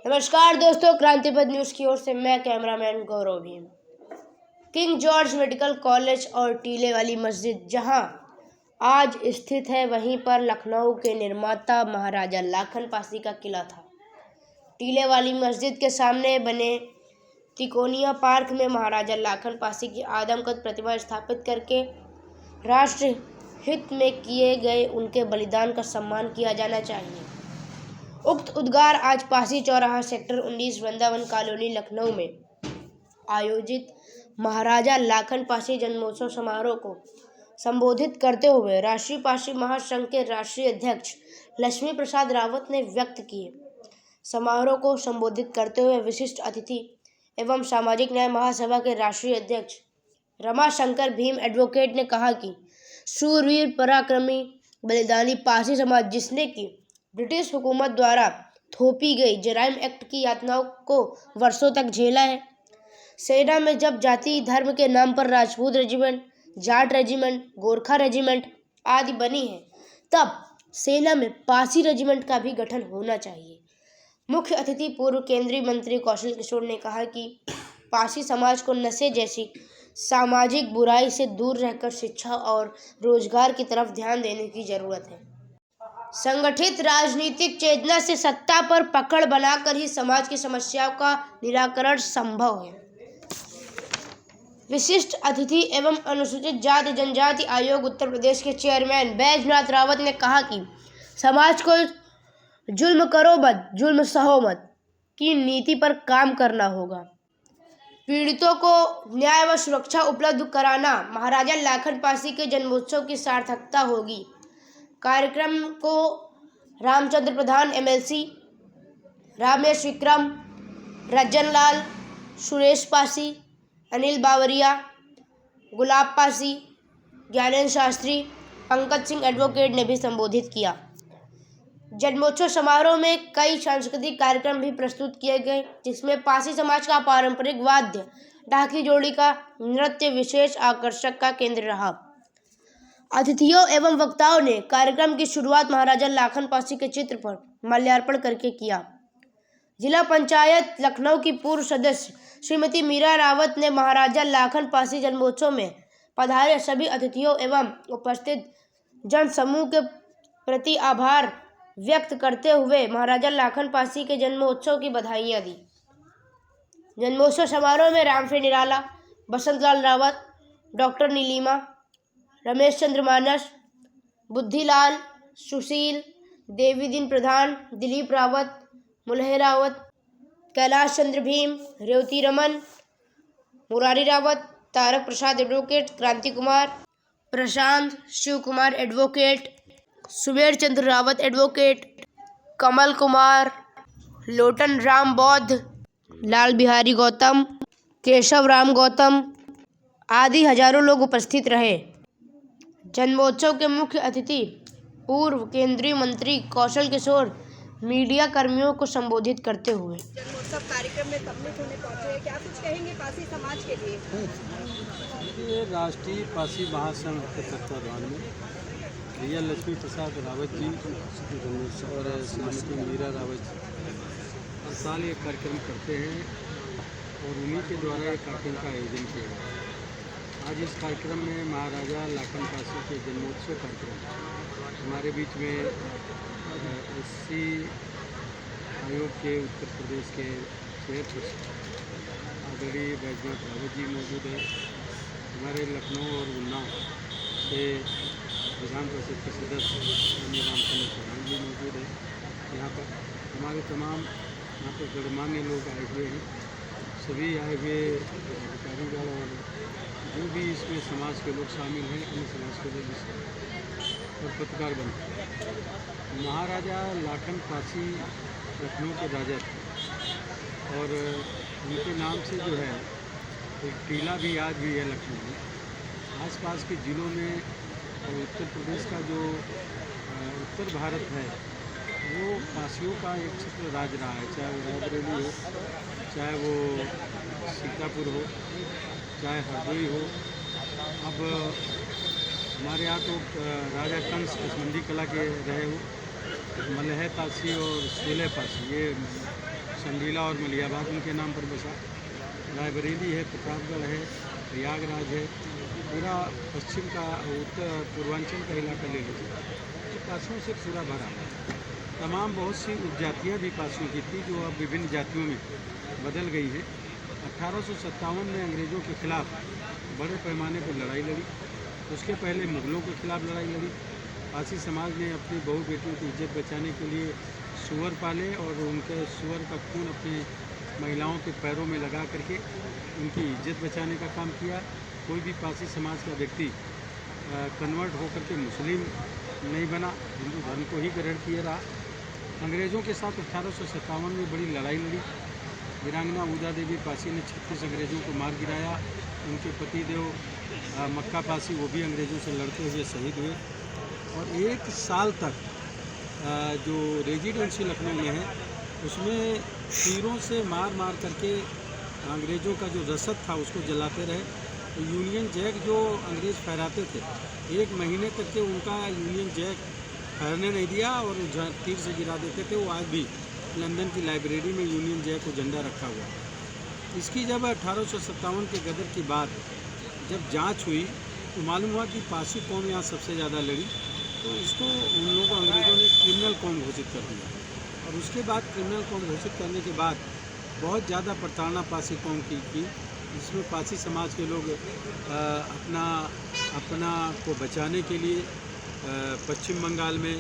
नमस्कार दोस्तों, क्रांतिपथ न्यूज़ की ओर से मैं cameraman Gaurav Bhim. King George medical college और टीले वाली मस्जिद जहां आज स्थित है, वहीं पर लखनऊ के निर्माता महाराजा लाखन पासी का किला था। टीले वाली मस्जिद के सामने बने तिकोनिया पार्क में महाराजा लाखन पासी की आदमकद प्रतिमा स्थापित करके राष्ट्र हित में किए गए उनके बलिदान का सम्मान किया जाना चाहिए। उक्त उद्गार आज पासी चौराहा सेक्टर 19 वृंदावन कॉलोनी लखनऊ में आयोजित महाराजा लाखन पासी जन्मोत्सव समारोह को संबोधित करते हुए राष्ट्रीय पासी महासंघ के राष्ट्रीय अध्यक्ष लक्ष्मी प्रसाद रावत ने व्यक्त किए। समारोह को संबोधित करते हुए विशिष्ट अतिथि एवं सामाजिक न्याय महासभा के राष्ट्रीय अध्यक्ष रमाशंकर भीम एडवोकेट ने कहा कि शूरवीर पराक्रमी बलिदानी पासी समाज, जिसने कि ब्रिटिश हुकूमत द्वारा थोपी गई जराइम एक्ट की यातनाओं को वर्षों तक झेला है। सेना में जब जाति धर्म के नाम पर Rajput regiment, Jat regiment, Gorkha regiment आदि बनी है, तब सेना में पासी रेजिमेंट का भी गठन होना चाहिए। मुख्य अतिथि पूर्व केंद्रीय मंत्री कौशल किशोर ने कहा कि पासी समाज को नशे जैसी सामाजिक बुराई से दूर रहकर शिक्षा और रोजगार की तरफ ध्यान देने की जरूरत है। संगठित राजनीतिक चेतना से सत्ता पर पकड़ बनाकर ही समाज की समस्याओं का निराकरण संभव है। विशिष्ट अतिथि एवं अनुसूचित जाति जनजाति आयोग उत्तर प्रदेश के चेयरमैन बैजनाथ रावत ने कहा कि समाज को जुल्म करो मत, जुल्म सहो मत की नीति पर काम करना होगा। पीड़ितों को न्याय व सुरक्षा उपलब्ध कराना महाराजा लाखन पासी के जन्मोत्सव की सार्थकता होगी। कार्यक्रम को रामचंद्र प्रधान MLC, रामेश विक्रम, रज्जन लाल, सुरेश पासी, अनिल बावरिया, गुलाब पासी, ज्ञानेंद्र शास्त्री, पंकज सिंह एडवोकेट ने भी संबोधित किया। जन्मोत्सव समारोह में कई सांस्कृतिक कार्यक्रम भी प्रस्तुत किए गए, जिसमें पासी समाज का पारंपरिक वाद्य ढाकी जोड़ी का नृत्य विशेष आकर्षक का केंद्र रहा। अतिथियों एवं वक्ताओं ने कार्यक्रम की शुरुआत महाराजा लाखन पासी के चित्र पर माल्यार्पण करके किया। जिला पंचायत लखनऊ की पूर्व सदस्य श्रीमती मीरा रावत ने महाराजा लाखन पासी जन्मोत्सव में पधारे सभी अतिथियों एवं उपस्थित जन समूह के प्रति आभार व्यक्त करते हुए महाराजा लाखन पासी के जन्मोत्सव की बधाइयां दी। जन्मोत्सव समारोह में रामफे निराला, बसंतलाल रावत, डॉक्टर नीलिमा, रमेश चंद्र मानस, बुद्धिलाल, सुशील, देवीदीन प्रधान, दिलीप रावत, मुलहे रावत, कैलाश चंद्र भीम, रेवती रमन, मुरारी रावत, तारक प्रसाद एडवोकेट, क्रांति कुमार, प्रशांत शिव कुमार एडवोकेट, सुबेर चंद्र रावत एडवोकेट, कमल कुमार, लोटन राम बौद्ध, लाल बिहारी गौतम, केशव राम गौतम आदि हजारों लोग उपस्थित रहे। जन्मोत्सव के मुख्य अतिथि पूर्व केंद्रीय मंत्री कौशल किशोर मीडिया कर्मियों को संबोधित करते हुए जन्मोत्सव कार्यक्रम में सम्मिलित होने पहुंचे हैं, क्या कुछ कहेंगे पासी समाज के लिए? ये राष्ट्रीय पासी महासंघ के तत्वाधान में भैया लक्ष्मी प्रसाद रावत जी और श्रीमती मीरा रावत जी हर साल ये कार्यक्रम करते हैं और उन्हीं के द्वारा ये कार्यक्रम का आयोजन किया गया। आज इस कार्यक्रम में महाराजा लाखन पासी के जन्मोत्सव कार्यक्रम हमारे बीच में SC आयोग के उत्तर प्रदेश के चेयरपर्सन आदरणीय बैजनाथ रावत जी मौजूद है। हमारे लखनऊ और उन्नाव से विधान परिषद के सदस्य रामचंद्र प्रधान जी मौजूद है। यहाँ पर हमारे तमाम यहाँ पर गणमान्य लोग आए हुए हैं। सभी आए हुए अधिकारीगण और जो भी इसमें समाज के लोग शामिल हैं, अन्य समाज के लोग और पत्रकार बन। महाराजा लाखन पासी लखनऊ के राजा थे और उनके नाम से जो है एक टीला भी आज भी है लखनऊ में। आसपास के ज़िलों में और उत्तर प्रदेश का जो उत्तर भारत है वो पासियों का एक क्षेत्र राज रहा है, चाहे वो रायबरेली हो, चाहे वो सीतापुर हो, चाहे हरदोई हो। अब हमारे यहाँ तो राजा कंस कसमंडी कला के रहे हो, मलह पासी और सोलह पासी, ये संडीला और मलियाबाद उनके नाम पर बसा, रायबरेली है, प्रतापगढ़ है, प्रयागराज है, पूरा पश्चिम का उत्तर पूर्वांचल का इलाका ले लीजिए तो पासियों से पूरा भरा। तमाम बहुत सी उपजातियाँ भी पासियों की थी जो अब विभिन्न जातियों में बदल गई है। 1857 में अंग्रेज़ों के खिलाफ बड़े पैमाने पर लड़ाई लड़ी, उसके पहले मुग़लों के खिलाफ लड़ाई लड़ी। पासी समाज ने अपनी बहू बेटियों की इज्जत बचाने के लिए सूअर पाले और उनके सूअर का खून अपने महिलाओं के पैरों में लगा करके उनकी इज्जत बचाने का काम किया। कोई भी पासी समाज का व्यक्ति कन्वर्ट होकर के मुस्लिम नहीं बना, हिंदू धर्म को ही ग्रहण किए रहा। अंग्रेज़ों के साथ 1857 में बड़ी लड़ाई लड़ी। वीरांगना उदा देवी पासी ने 36 अंग्रेज़ों को मार गिराया। उनके पति देव मक्का पासी वो भी अंग्रेज़ों से लड़ते हुए शहीद हुए। और 1 साल तक जो रेजिडेंसी लखनऊ में है उसमें तीरों से मार मार करके अंग्रेज़ों का जो रसद था उसको जलाते रहे। तो यूनियन जैक जो अंग्रेज़ फहराते थे 1 महीने तक के उनका यूनियन जैक फहरने नहीं दिया और तीर से गिरा देते थे। वो आज भी लंदन की लाइब्रेरी में यूनियन जैक को झंडा रखा हुआ। इसकी जब 1857 के गदर की बात जब जांच हुई तो मालूम हुआ कि पासी कौम यहाँ सबसे ज़्यादा लड़ी, तो इसको उन लोगों को अंग्रेज़ों ने क्रिमिनल कौम घोषित कर दिया। और उसके बाद क्रिमिनल कौम घोषित करने के बाद बहुत ज़्यादा प्रताड़ना पासी कौम की जिसमें पासी समाज के लोग अपना को बचाने के लिए पश्चिम बंगाल में,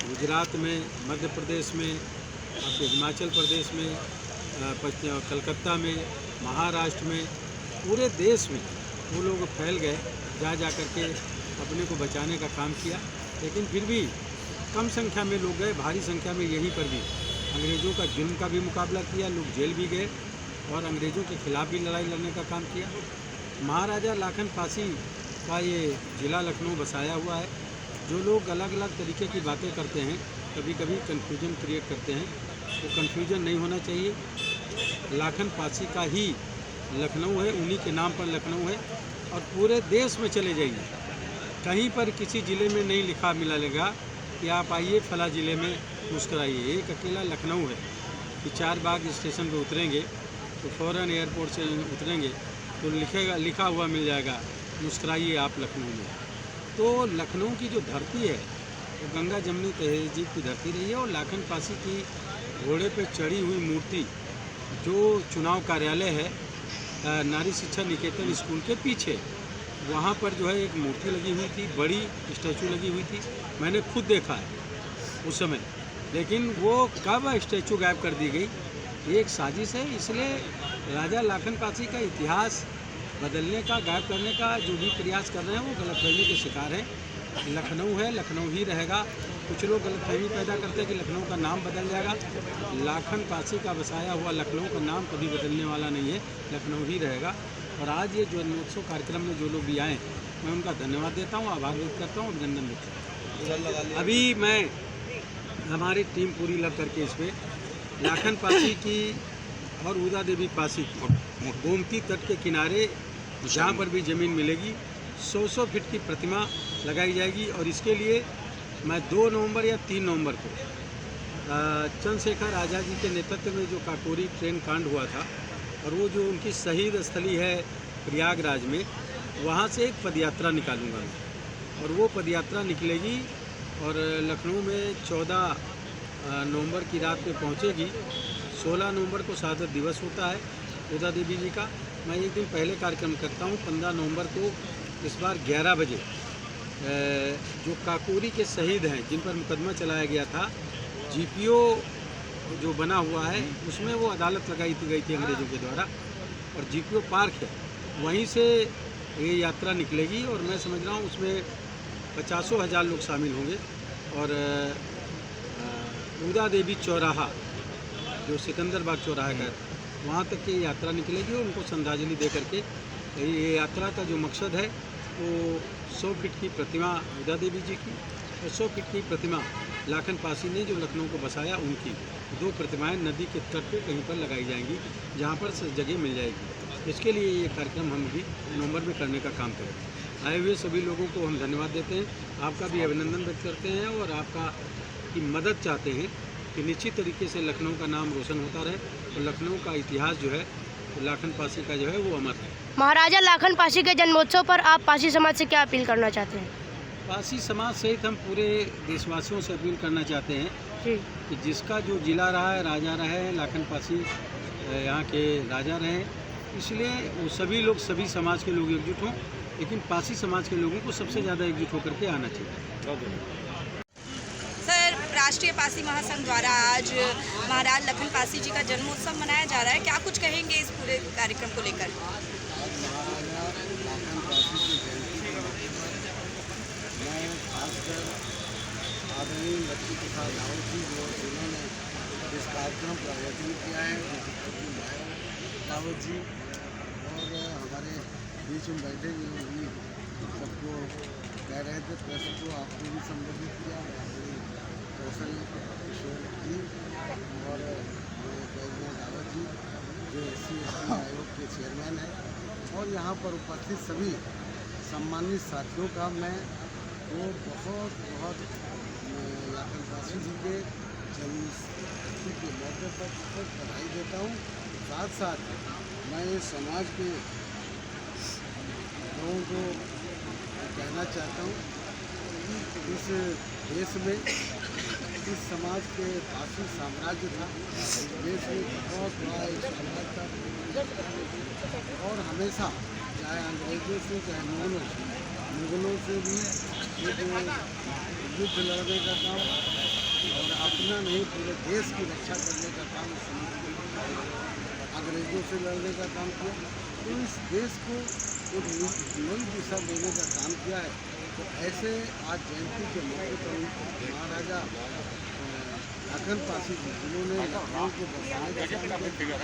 गुजरात में, मध्य प्रदेश में, आपके हिमाचल प्रदेश में, कलकत्ता में, महाराष्ट्र में, पूरे देश में वो लोग फैल गए, जा कर के अपने को बचाने का काम किया। लेकिन फिर भी कम संख्या में लोग गए, भारी संख्या में यहीं पर भी अंग्रेज़ों का जुल्म का भी मुकाबला किया, लोग जेल भी गए और अंग्रेज़ों के खिलाफ भी लड़ाई लड़ने का काम किया। महाराजा लाखन पासी का ये ज़िला लखनऊ बसाया हुआ है। जो लोग अलग अलग तरीके की बातें करते हैं, कभी कभी कन्फ्यूजन क्रिएट करते हैं, वो कन्फ्यूजन नहीं होना चाहिए। लाखन पासी का ही लखनऊ है, उन्हीं के नाम पर लखनऊ है। और पूरे देश में चले जाइए, कहीं पर किसी ज़िले में नहीं लिखा मिलेगा कि आप आइए फला ज़िले में मुस्कराइए। एक अकेला लखनऊ है कि 4 बाग स्टेशन पर उतरेंगे तो फ़ौरन एयरपोर्ट से उतरेंगे तो लिखा हुआ मिल जाएगा मुस्कराइए आप लखनऊ में। तो लखनऊ की जो धरती है वो गंगा जमनी तहजीब की धरती रही है। और लाखन पासी की घोड़े पे चढ़ी हुई मूर्ति जो चुनाव कार्यालय है नारी शिक्षा निकेतन स्कूल के पीछे, वहाँ पर जो है एक मूर्ति लगी हुई थी, बड़ी स्टैचू लगी हुई थी। मैंने खुद देखा है उस समय, लेकिन वो कब स्टैचू गायब कर दी गई, ये एक साजिश है। इसलिए राजा लाखन पासी का इतिहास बदलने का, गायब करने का जो भी प्रयास कर रहे हैं वो गलतफहमी के शिकार हैं। लखनऊ है, लखनऊ ही रहेगा। कुछ लोग गलतफहमी पैदा करते हैं कि लखनऊ का नाम बदल जाएगा। लाखन पासी का बसाया हुआ लखनऊ का नाम कभी बदलने वाला नहीं है, लखनऊ ही रहेगा। और आज ये जो जन्मोत्सव कार्यक्रम में जो लोग भी आए, मैं उनका धन्यवाद देता हूँ, आभार व्यक्त करता हूँ, अभिनंदन व्यक्त करता हूँ। अभी मैं हमारी टीम पूरी लग करके इस पर लाखन पासी की और उदा देवी पासी की गोमती तट के किनारे जहाँ पर भी ज़मीन मिलेगी 100 फीट की प्रतिमा लगाई जाएगी। और इसके लिए मैं 2 नवंबर या 3 नवंबर को चंद्रशेखर आज़ाद जी के नेतृत्व में जो काकोरी ट्रेन कांड हुआ था और वो जो उनकी शहीद स्थली है प्रयागराज में, वहाँ से एक पदयात्रा निकालूंगा मैं। और वो पदयात्रा निकलेगी और लखनऊ में 14 नवंबर की रात में पहुँचेगी। 16 नवंबर को शहादत दिवस होता है उदा देवी जी का। मैं एक दिन पहले कार्यक्रम करता हूँ 15 नवंबर को, इस बार 11 बजे जो काकोरी के शहीद हैं जिन पर मुकदमा चलाया गया था, जीपीओ जो बना हुआ है उसमें वो अदालत लगाई गई थी अंग्रेज़ों के द्वारा। और जीपीओ पार्क है, वहीं से ये यात्रा निकलेगी। और मैं समझ रहा हूँ उसमें 50,000 लोग शामिल होंगे। और उदा देवी चौराहा जो सिकंदर बाग चौराहा का वहाँ तक की यात्रा निकलेगी और उनको श्रद्धांजलि दे करके ये यात्रा का जो मकसद है वो 100 फीट की प्रतिमा उदा देवी जी की और 100 फीट की प्रतिमा लाखन पासी ने जो लखनऊ को बसाया उनकी 2 प्रतिमाएं नदी के तट पे कहीं पर लगाई जाएंगी जहाँ पर जगह मिल जाएगी। इसके लिए ये कार्यक्रम हम भी नवंबर में करने का काम करेंगे। आए हुए सभी लोगों को हम धन्यवाद देते हैं, आपका भी अभिनंदन व्यक्त करते हैं और आपका की मदद चाहते हैं कि निश्चित तरीके से लखनऊ का नाम रोशन होता रहे और लखनऊ का इतिहास जो है लाखन पासी का जो है वो अमर है। महाराजा लाखन पासी के जन्मोत्सव पर आप पासी समाज से क्या अपील करना चाहते हैं? पासी समाज सहित हम पूरे देशवासियों से अपील करना चाहते हैं जी कि जिसका जो जिला रहा है, राजा रहे, लाखन पासी यहाँ के राजा रहे, इसलिए वो सभी लोग, सभी समाज के लोग एकजुट हों, लेकिन पासी समाज के लोगों को सबसे ज़्यादा एकजुट होकर के आना चाहिए। सर, राष्ट्रीय पासी महासंघ द्वारा आज महाराज लखन पासी जी का जन्मोत्सव मनाया जा रहा है, क्या कुछ कहेंगे इस पूरे कार्यक्रम को लेकर? महाराजा लाखन पासी की जयंती मैं खासकर आदरणीय लक्ष्मी प्रसाद रावत जी जिन्होंने इस कार्यक्रम का आयोजन किया है, रावत जी और हमारे बीच में बैठे हुए भी सबको कह रहे थे, प्रेस को आपने भी संबोधित किया, कौशल किशोर जी और बैजनाथ रावत जी जो SC आयोग के चेयरमैन हैं, और यहाँ पर उपस्थित सभी सम्मानित साथियों का मैं वो बहुत बहुत लाखन पासी जी के जन्मतिथि के मौके पर बहुत बधाई देता हूँ। साथ साथ मैं समाज के लोगों को कहना चाहता हूँ कि इस देश में इस समाज के पासी साम्राज्य था, देश में बहुत बड़ा एक समाज था और हमेशा चाहे अंग्रेजों से चाहे मुगलों से भी एक युद्ध लड़ने का काम और अपना नहीं पूरे देश की रक्षा करने का काम अंग्रेजों से लड़ने का काम किया, तो इस देश को एक नई दिशा देने का काम किया है। तो ऐसे आज जयंती के मौके पर महाराजा लाखन पासी जी जिन्होंने लखनऊ को बसाने का काम किया,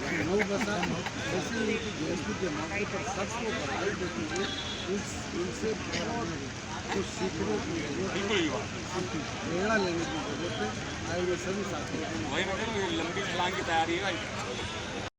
लखनऊ बसा, ऐसे उनकी जयंती के मौके पर सबको बधाई देते हुए इनसे कुछ सीखने की जरूरत है, प्रेरणा लेने की जरूरत है। आए हुए सभी साथियों को लंबी छलांग की तैयारी है।